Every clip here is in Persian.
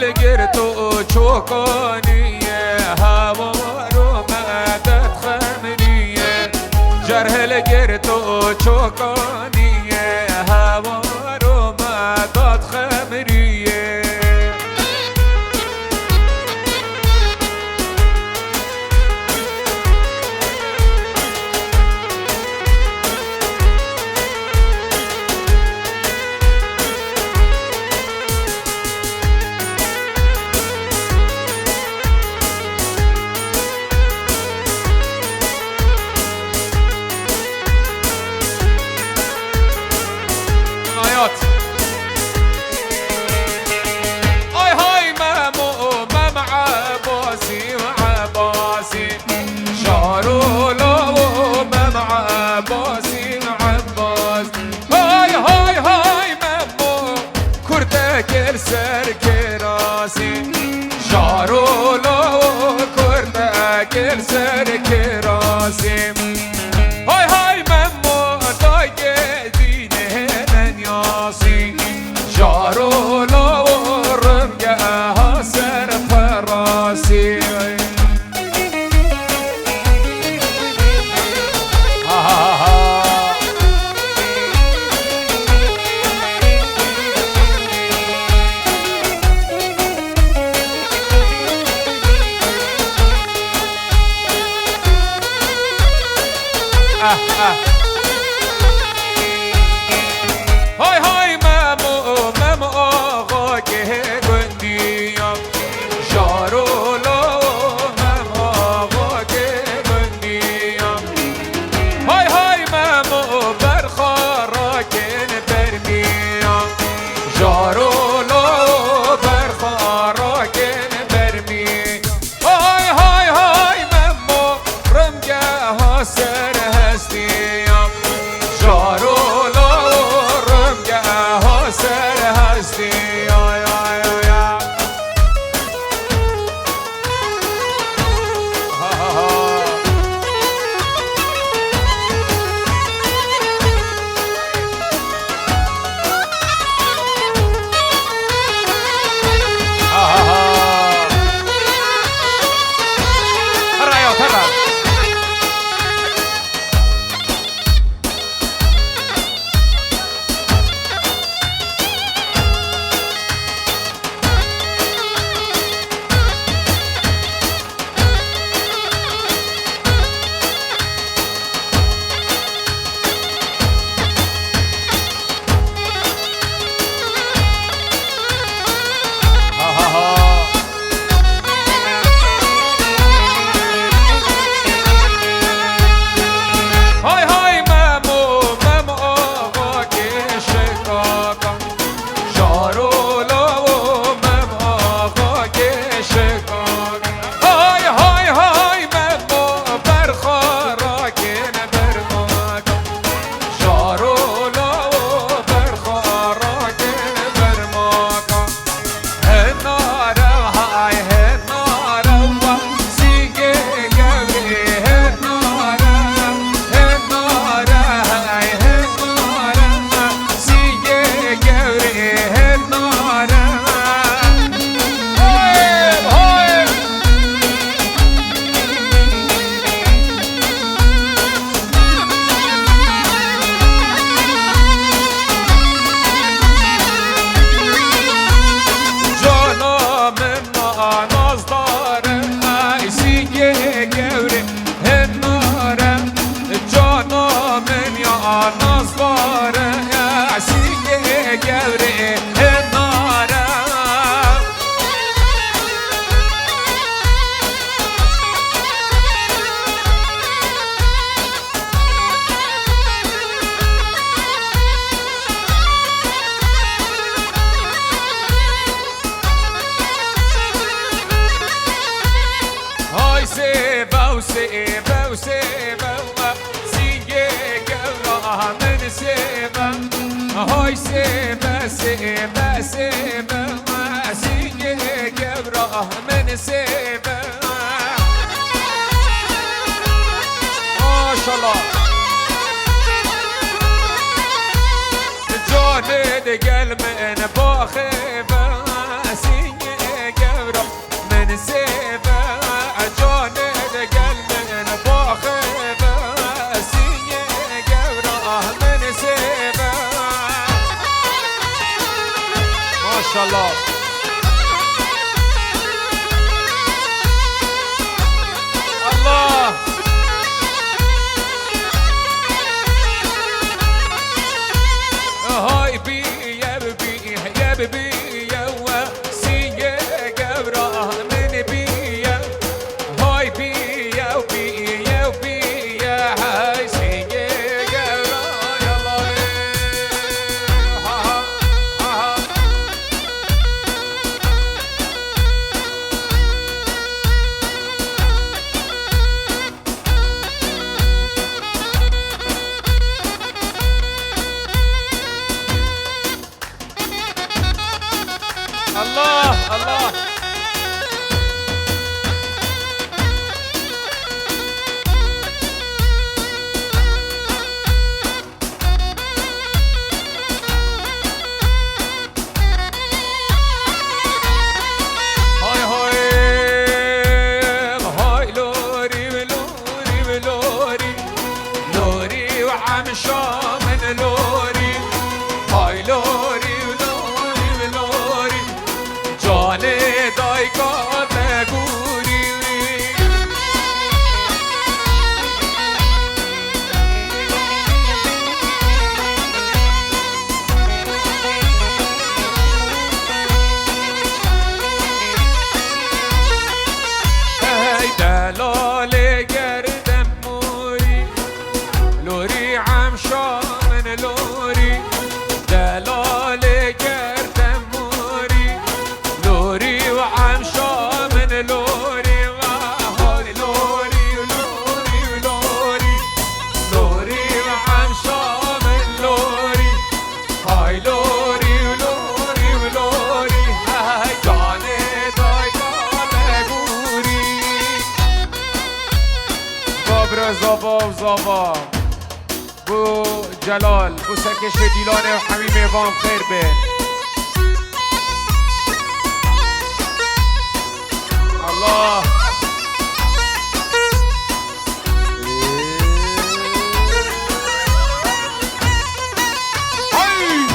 لقرتو تشوكونية هاورو مادت خمرية جرح لقرتو تشوكونية هاورو مادت خمرية هاي هاي مامو مام عباسي وعباسي شارو لو مام عباسي وعباس هاي هاي هاي مامو كردك السر كراسي شارو لو كردك السر كراسي هاي هاي مامو دايق دينه ياسي جارو لو رمجها سر فراسي هاي هاي مامو مامو آغاكه گندیم جارو لو مامو آغاکه گندیم هاي هاي مامو برخاراکن برمیم جارو لو برخاراکن برمیم هاي هاي هاي مامو رمگه ها سر هستیم جارو سر هستی آی آی آی رأيو ترى سيبه وسيبه سيجي قلبها من سيبه هاي سيبه سيبه سيبه سيجي قلبها من سيبه ما شاء الله جاني قلب باخبه سيجي شاء الله. الله هاي بي يا بي يا بي يا وسيا قبره من بي يا هاي بي يا بي يا بي يا هاي سيا قبره يلا ها ها الله الله هاي هاي هاي لوري ولوري ولوري لوري وعم شامن لوري هاي لوري ولوري ولوري جاني دايقات نگوری ای دلال گردم موری لوری عم شامن لوری دلال گردم موری لوری وعم شامن لوری هاي لوري لوري لوري لوري وعم شامن لوري هاي لوري لوري لوري هاي جاني دايقات نگوری باب رضا باب زابا بو جلال بو سرکش دیلانه و حمیم وام خیر بین الله هاي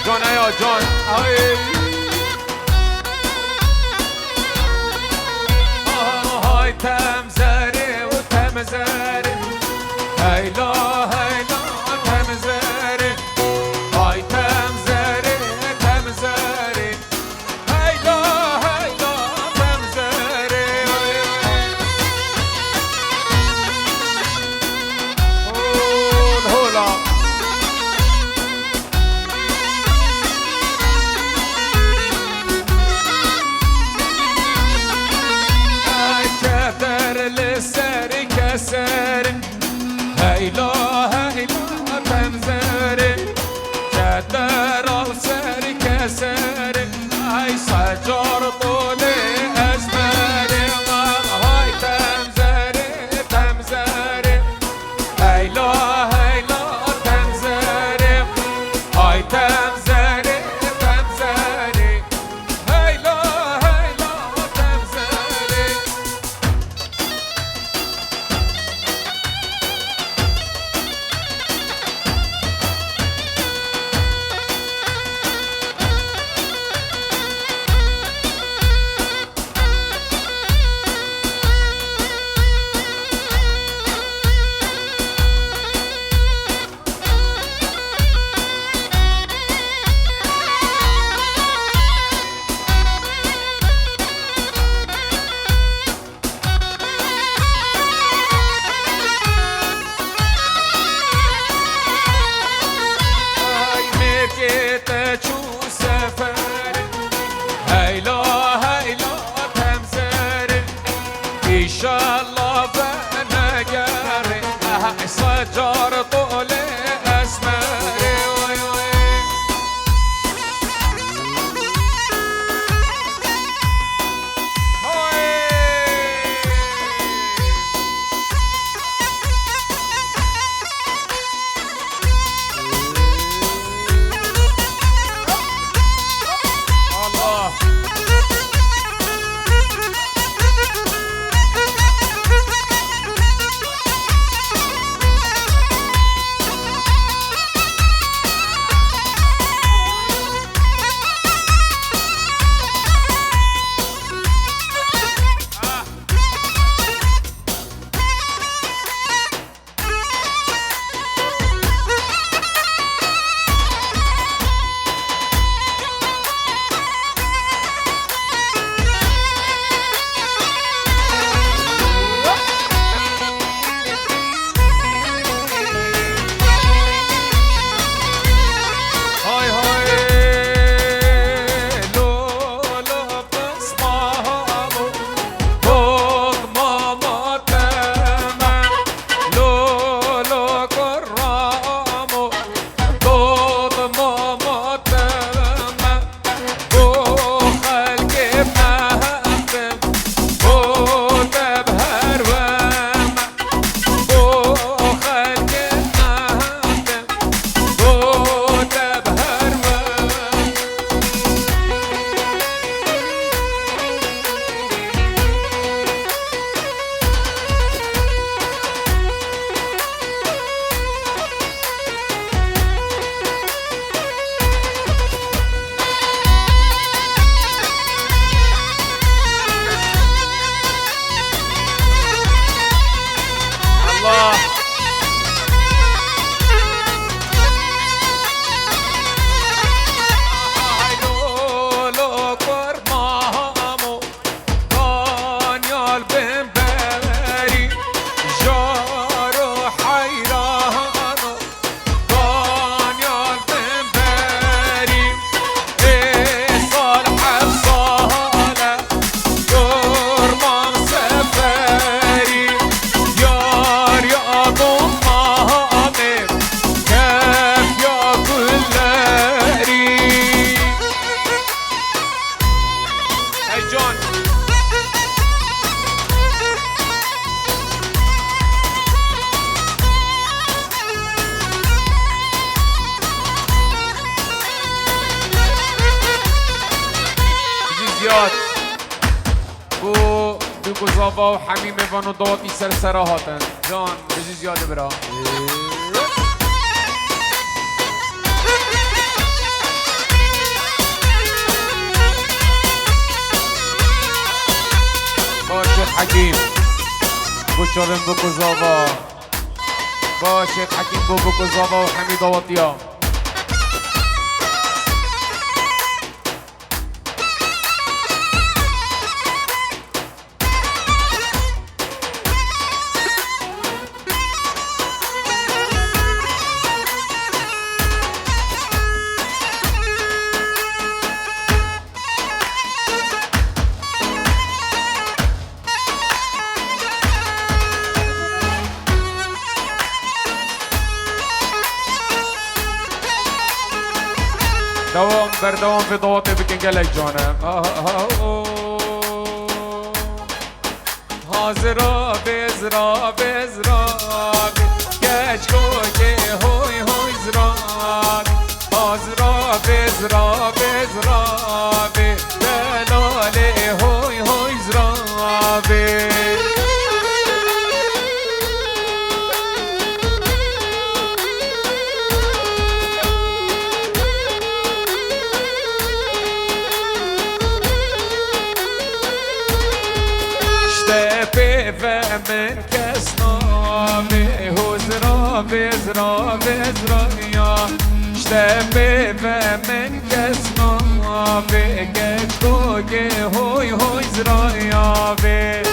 جان ایا جان هاي هاي تمزري وتمزري هاي لا هاي لا تمزري هاي تمزري تمزري هاي لا تمزري هول هولا هاي كثر للسر كسر هاي لا تمزري كثر السر كسر هاي سجر طولي أزمري هاي تمزري تمزري هاي لا تمزري هاي تمزري تمزري هاي لا تمزري سجار طول أسماري وي وي الله زیاد بو دوگو زاوا و حمیم وانو دواتی سر هاتن جان بجی زیاده برا باشه حکیم بو چارم بو زاوا باشه حکیم بو زاوا و حمی دواتی ها دوام بر دوام في ضواطي بكنجلك جانا هازرا بزرا بزرا كشكو كي هوي هوي زرا هازرا بزرا بزرا دلالي هوي هوي زرا من كسنامي هزرا بزرا بزرا يا اشتبه من كسنامي كشكوكي هوي هوي زرا يا بي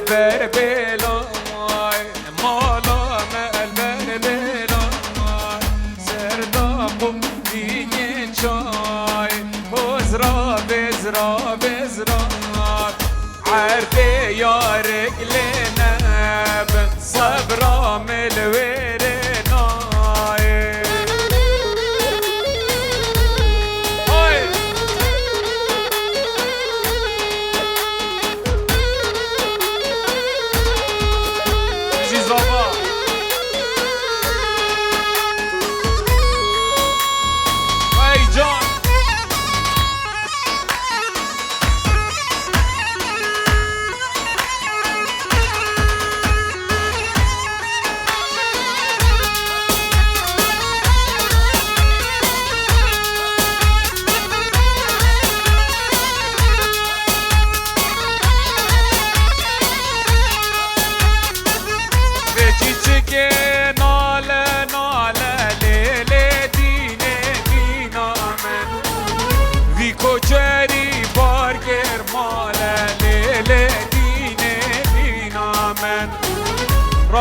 البربلاي مالا البربلاي سرداقم دیگه چای بزرا بزرا بزرا عرفه یا رجل نب صبرا ملویر نای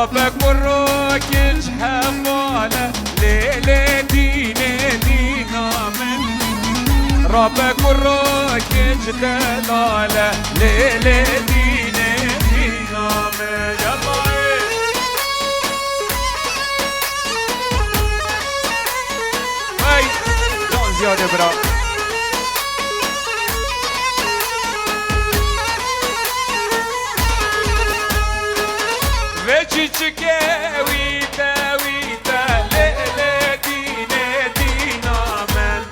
ربك وراكج حمالة ليلة دينا من ربك وراكج دلالة ليلة دينا من يلا هاي جون زيادة برا Çiçike vita vita le le dina men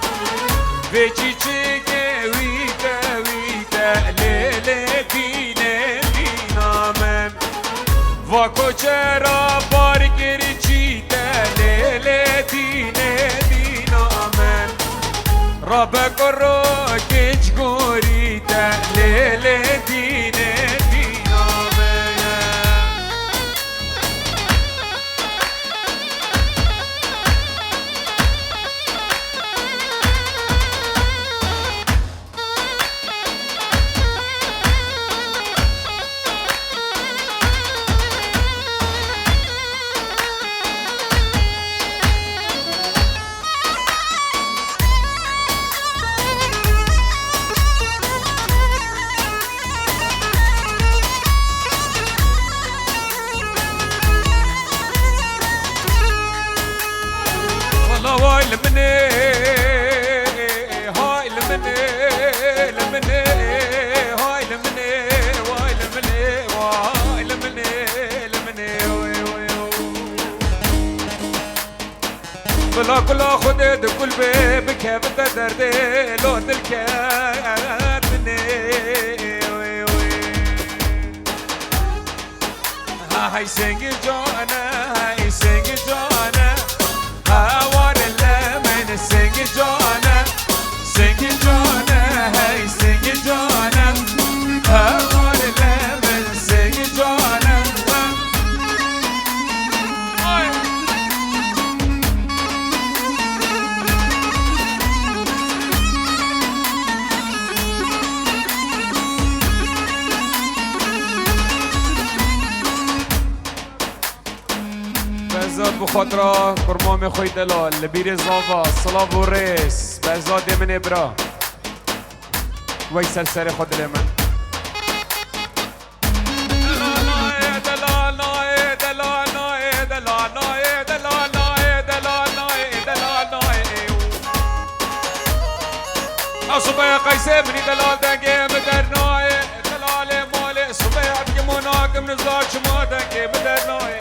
ve çiçike vita vita le le dina men va koçera bargeri çite le le dina men rabbe korro keç gorita le le dina هاي لمني هاي لمني لمني هاي لمني واي لمني واي لمني لمني بلا كل خدد كل بيبك هبت دردي لو تلكات مني هاي سنجي جوانا هاي سنجي جوانا هاوار اللمن سنجي جوانا سنجي جوانا هاي سنجي جوانا هاوار اللمن سنجي جوانا بزاد بخاطرة کرمام خوی دلال لبیر زاوا صلاف و ریس بزاد من ابرا وی سر خود من صبح قيسي مني دلال دنگي مدرناي دلال مالي صبح عبد مناك من الزاج ما دنگي مدرناي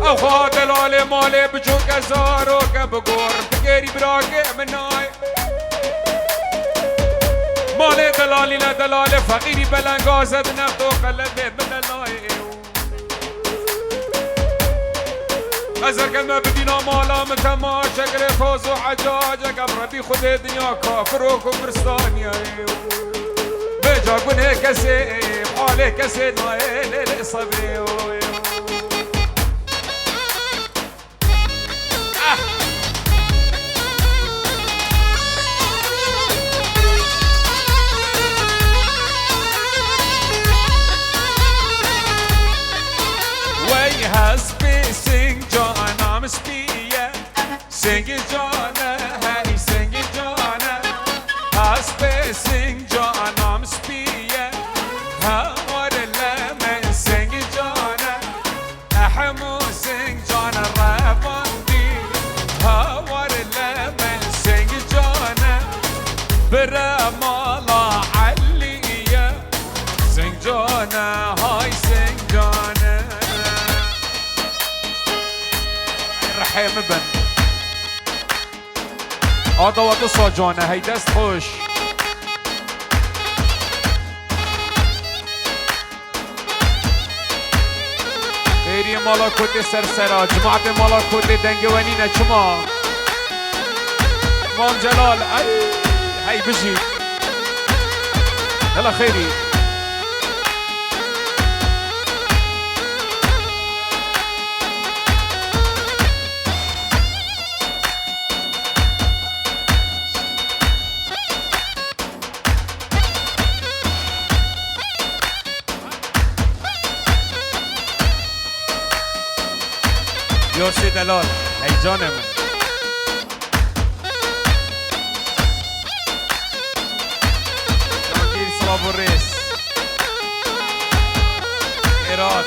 او خا دلال مالي بجوك ازارو كبقور بقيري براكي مناي مالي دلالي لا دلال فقيري بلنغازة بنفتو قلبي بدلاي ازر كلمة بدينا مالا متما شكر فوز وحجاج قبر بي خد دنيا كافر وكفرستانيا بجا قني كسي حالي كسي نايل صبري Way has been sing John I'm spia sing it John hey sing it John has been sing John I'm spia how what a lemon sing it John ahmu sing John rabandi how what a lemon sing it John برمالا عليا sing John hi sing John رحيم بن هذا وقت صاجانة هي دست خوش غيري مالا كوتي سرسرا جماعة مالا كوتي دنگوانينا چما مام جلال هاي بجي يلا خيري يوسي دلال هي جانم جانگیر صلاف الرئيس إيراد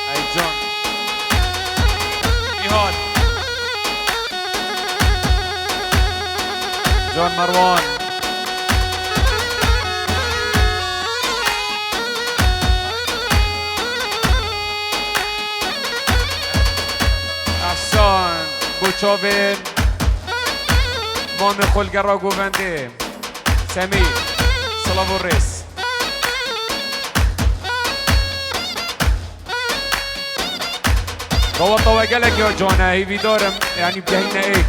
هي جان إيهاد جان مروان بوچاوین مام خلگرا گوونده سمیر صلاف الرئيس بابا طوى قالك يا جانا هي دارم يعني بجهينا ايك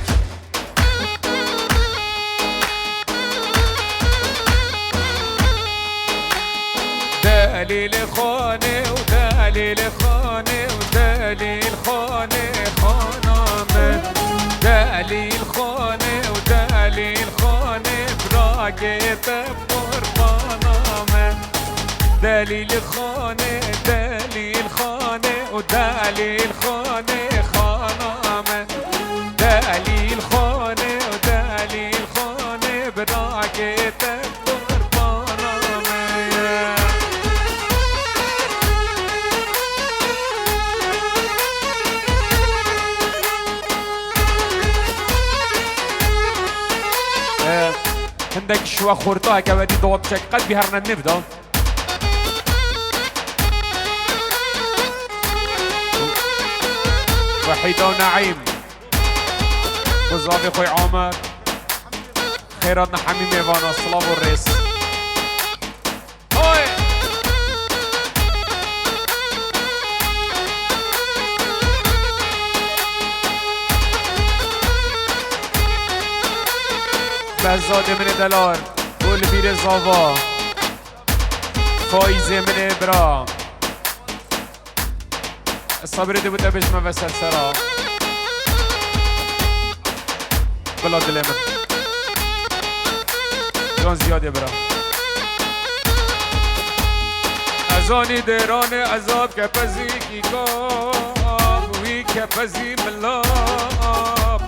دليل خانه ودليل خانه ودليل خانه خانه دليل خانه ودليل خانه براقت قربانامه دليل خانه دليل خانه ودليل خانه خانامه دليل خانه ودليل خانه براقت عندك شو خورتا كبدي دوب شك قلبي هرنا نبدا وحيدة ونعيم وزافي خوي عمر خيراتنا حميم ايفانا صلاف والريس هوي بزاده من دلار والبير زافا فايزه من ابرا الصبر دي بوده بجمع وسلسرا بلاد الامن جان زیاد ابرا ازانی دیران عذاب کپزی کی کام وی کپزی ملاب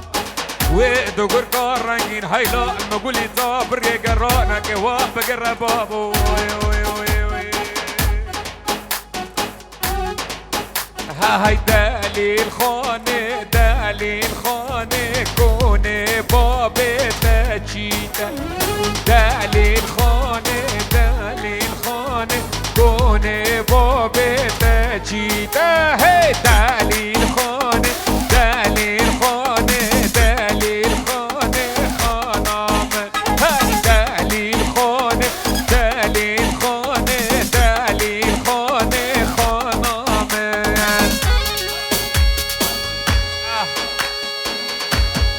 و دوگر کار رنگین هیلا مگولی تا بری گرانه که وا بگر بابو هاي دليل خانه كوني بابي تجيتا دليل خانه كوني بابي تجيتا هي دليل خانه خانام هاي دليل خانه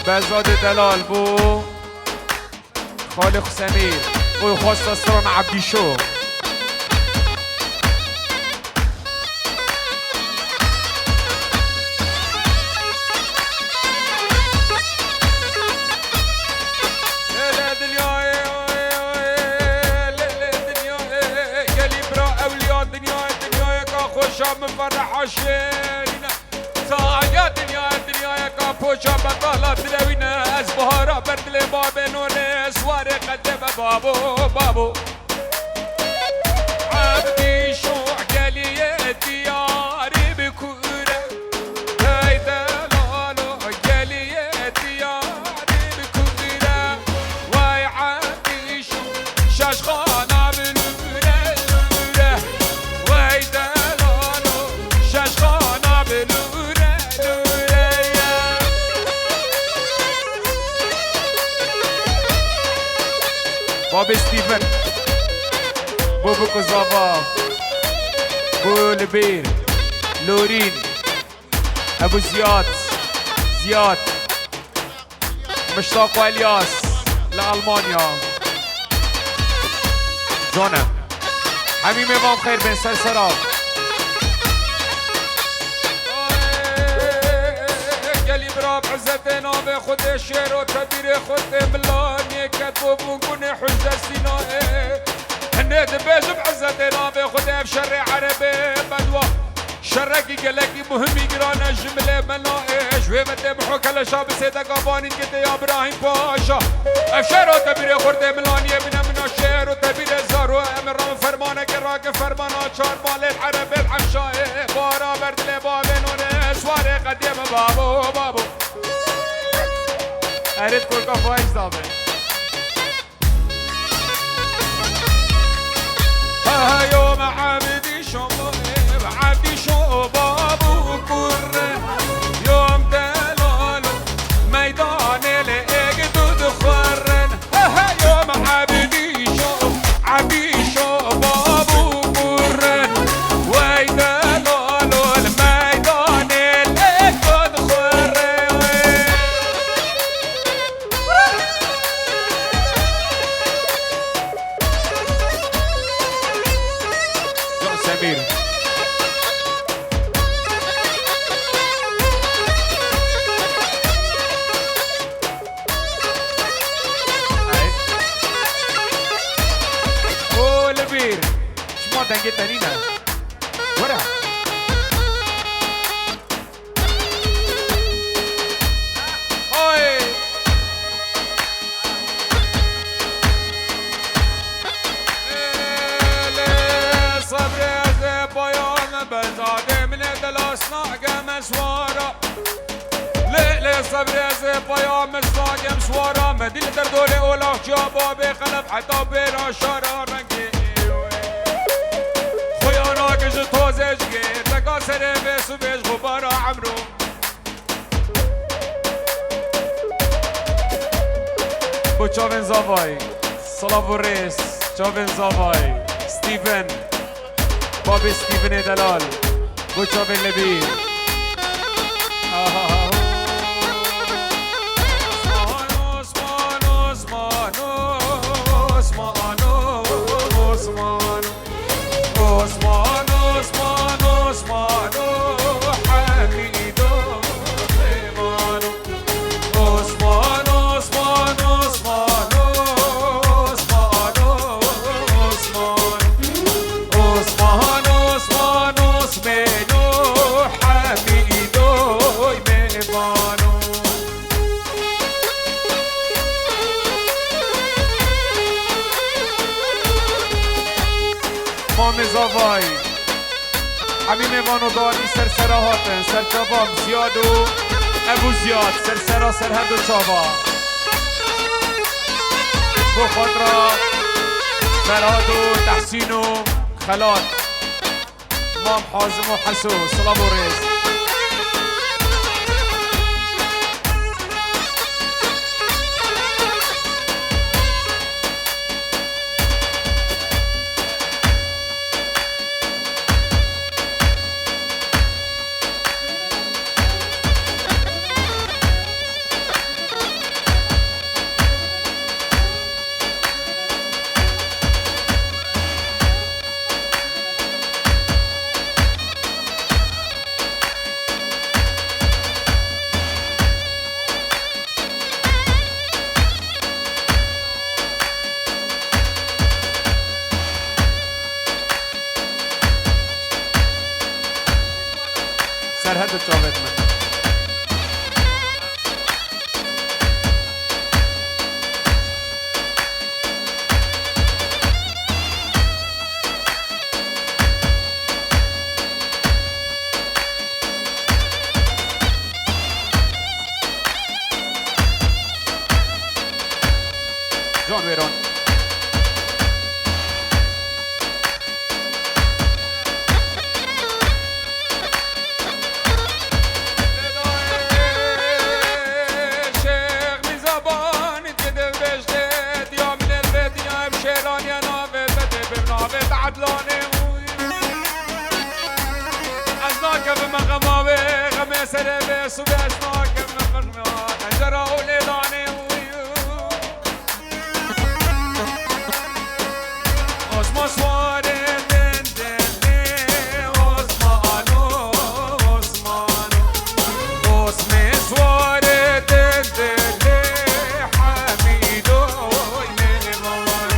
بزاد دلال بو خالق سمیر بو خواست استران عبدی شو من فرح عشينا ساعة دنيا كابوشا بطالة تلوينا أزبهارا بردلي بابي نوني سواري قدم بابو عبدي شو عقالي دياري بكورة هاي دلالو عقالي دياري بكورة واي عبدي شو شاشخانا بلورة واي دلالو شاشخانا بلورة بابي ستيفن بوبو كوزافا بو البير لورين ابو زياد مشتاق والياس لألمانيا جانا حميم امام خير بن سلسلة قالي براب عزتنا بخد الشير وتبير خد ملاني كتبو بنكون حجة سيناء هنيت بيج بعزتنا بخد بشرع عربي بدوى شرقي قلقي مهمي قرانا جملة منائي شوي متبحو كلا شاب سيدا قاباني كده يا ابراهيم باشا افشار وتبير خد ملاني من الشير وتبير زارو امر رام فرمانك راك فرمانا شار مال العربي العشاء بارا بردلي بابين سواري قديم بابو اريد كل كفايش دابي ها يوم عبدي شو بابو كرن يوم دلالو ميدان الاقدود خرن ها يوم عبدي شو بابو كرن وي دلالو الميدان الاقدود خرن جون سمير دنگه تنینه ورا اوی صبر از پایان بزاده من دل اسناق مسوارا صبر از پایام ساگم سوارم دل در دوله اولاخ جابا به خلف حتی برا شارا رنگی خویا راکش توزش گیر تکا سره بسو بیش غبارا عمرو بو چاوین زاوای سلاو ریس چاوین زاوای ستیفن بابی ستیفن دلال بو چاوین لبیر زاوای همین میوانو داری سرسرا هاتن سرچابام زیاد و ابو زیاد سرسرا سرهد و چابا بو خاطرا فراد و تحسین و خلات مام حازم و حسو سلام و ریز سرهد جاوید من جان ویران سر بس و بس ناکم مخمات انجرا اولیدانی اسما سواره دن دن اسمانو اسمی سواره دن دن حمیدو میمان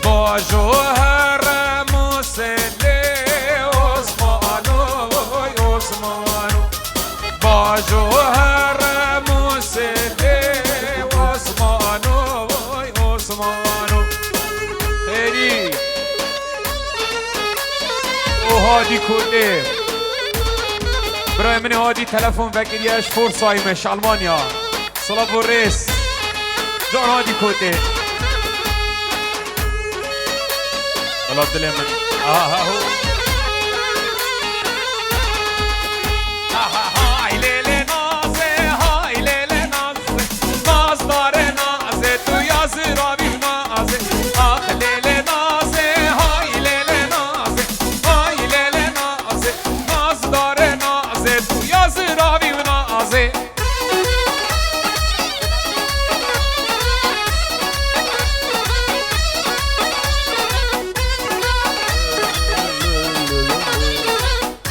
با جوهر مسلی اسمانو با جوهر مسلی عثمانو خیلی او هادی کلی برای من هادی تلفن بگیریش فورسایمش آلمانیا سلاو ریس جان هادی کلی الله دل من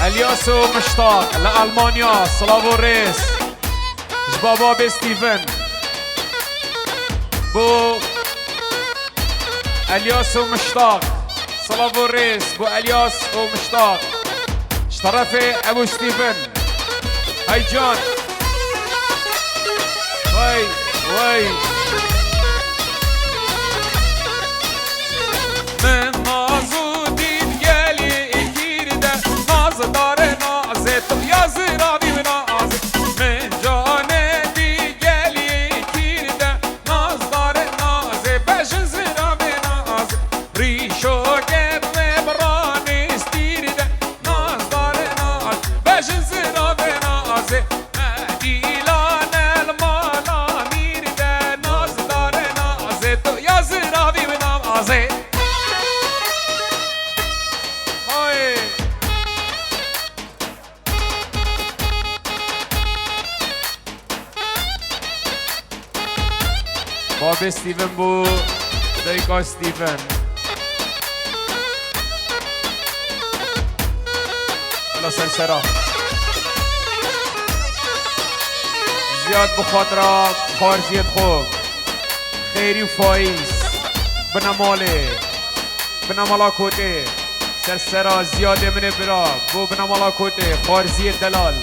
الیاس و مشتاق لألمانیا سلاو ریس جبابا به ستیفن بو الیاس و مشتاق سلاو ریس بو الیاس و مشتاق اشترف ابو ستیفن هاي جان وای من نازو دید گلی girde naz dare naze tu yazıra bir naze men cane باب استیون بو دایکا استیون الله سلسرا زیاد بخاطرة خارزیت خوب خیری و فایز بنماله بنمالا کوته سرسرا زیاد من برا بو بنمالا کوته خارزیت دلال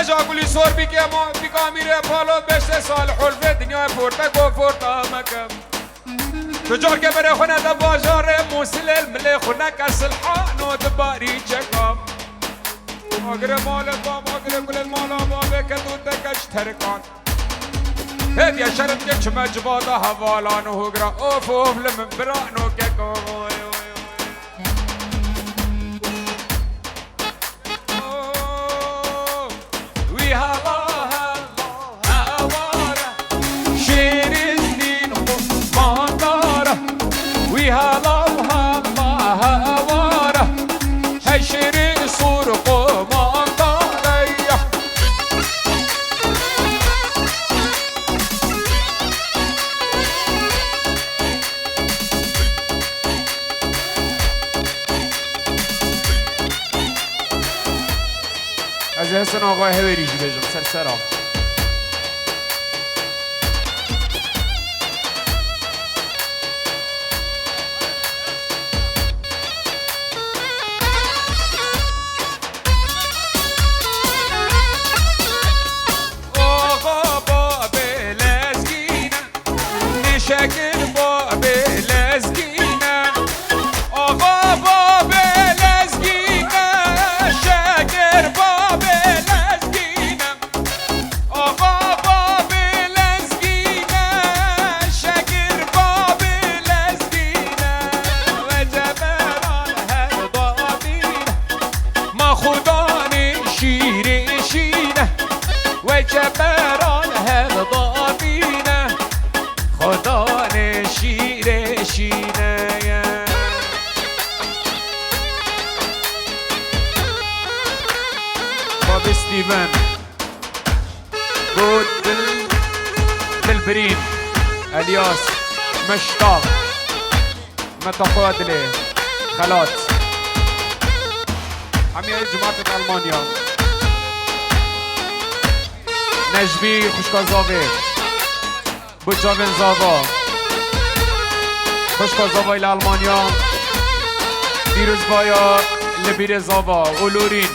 کجاکولی سور بی که ما بی کامیره پالو بشت سال حلفه دنیا پورتا گو پورتا مکم تجار که بره خونه دا باجار موسیل الملی خونه کسل حانو دباری چکم آگره مال بام آگره کل مالا بامه که دو دکش ترکان هدیه شرط که چمه جبادا حوالانو هگرا اوف اوف لمن برانو که کوی هلا وهلا هواره هشري صور قومان دارية از حسن آقای هوریج بجم سرسرا شکل باب لزگینه آقا باب لزگینه شکر باب لزگینه آقا باب لزگینه شکر باب لزگینه و جبران هر ضابینه ما خدان شیرشینه و جبران هر ضابینه خدان شیر شینه باب استیون بود دلبرین الیاس مشتاق متقادله خلات حمیه جماعت المانیا نجبی خوشکازاوه بجاوین زاوا خوشکا زاوای لالمانیا دیروز بایا لبیر زاوا اولورین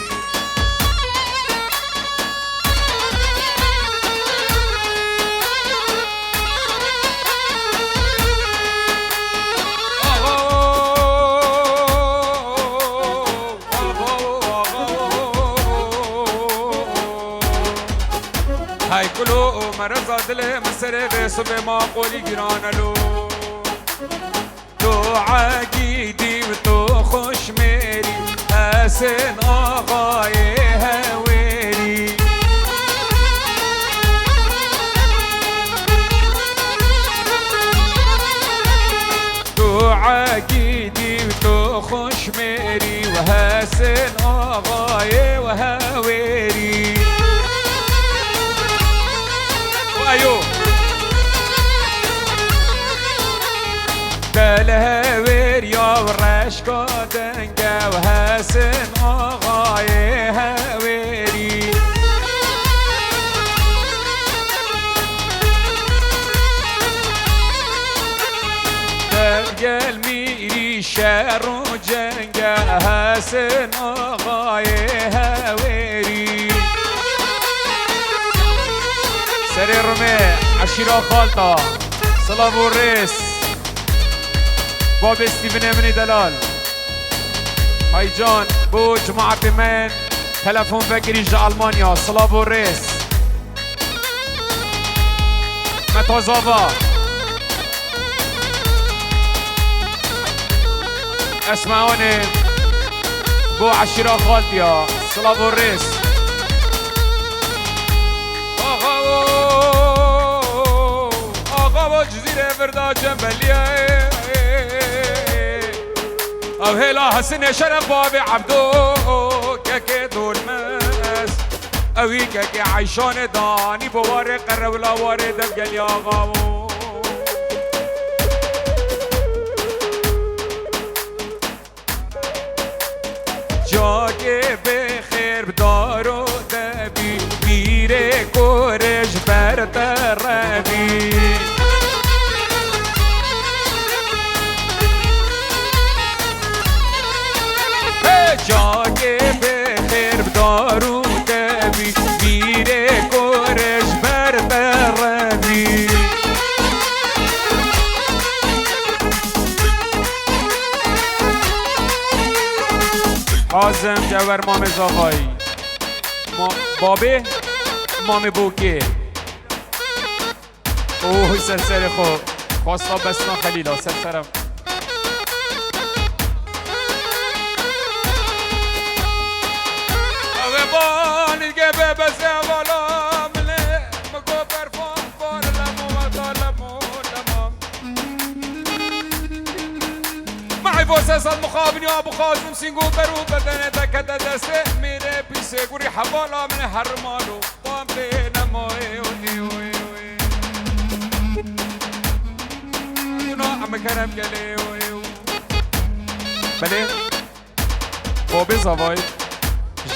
های کلو مرزا دل مسر به صبح ما قولی گرانلو تو عقیدی و تو خوش میری حسن آقای هویری تو عقیدی و تو خوش میری و حسن آقای و هویری ايوه دلهوير يا ورشكو دنگا وحسن آقای هویری دنگل میری شهر و جنگا حسن آقای هویری سری رمي عشيرة خالطة صلاة الرئيس باب استيفن امني دلال هاي جان بو جماعة من تلفون بگیری جا ألمانيا سلاو الرئيس متوزاوا اسمعوني بو عشيرة خالتيا سلاو الرئيس آقا جزيرة فردا جنبلية او هلا حسن شرف بابي عبدو كاكي دول ماس اوي كاكي عيشان داني بواري قرب لا واري دبقل يا غاو جاكي بخير بدارو دبي ميري كورج برطربي جاگه بخیر بدارو دبی میره کورش بربرمی حازم جوور مام زاغایی بابه مام بوکه اوه سرسر خوب خواستا بسنا خلیلا سرسرم بان جبه بس والا مله مكو برفان بار لمو لمو لمو معي فوسس المخابن يا ابو خازم سينجو برو بدن تكد دسته ميري بيسه غوري حوالا من حرمالو بام بينمو نو عم كرم قالي بله بابي زواي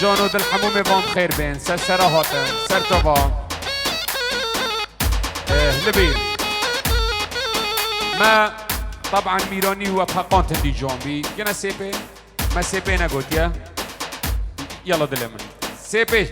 جانو دل حموم وام خیر بین سر هاتن سر توا لبين ما طبعا ميراني هو بحقان تندي جانبي ينا سيبي ما سيبي نقول يلا دلمن سيبي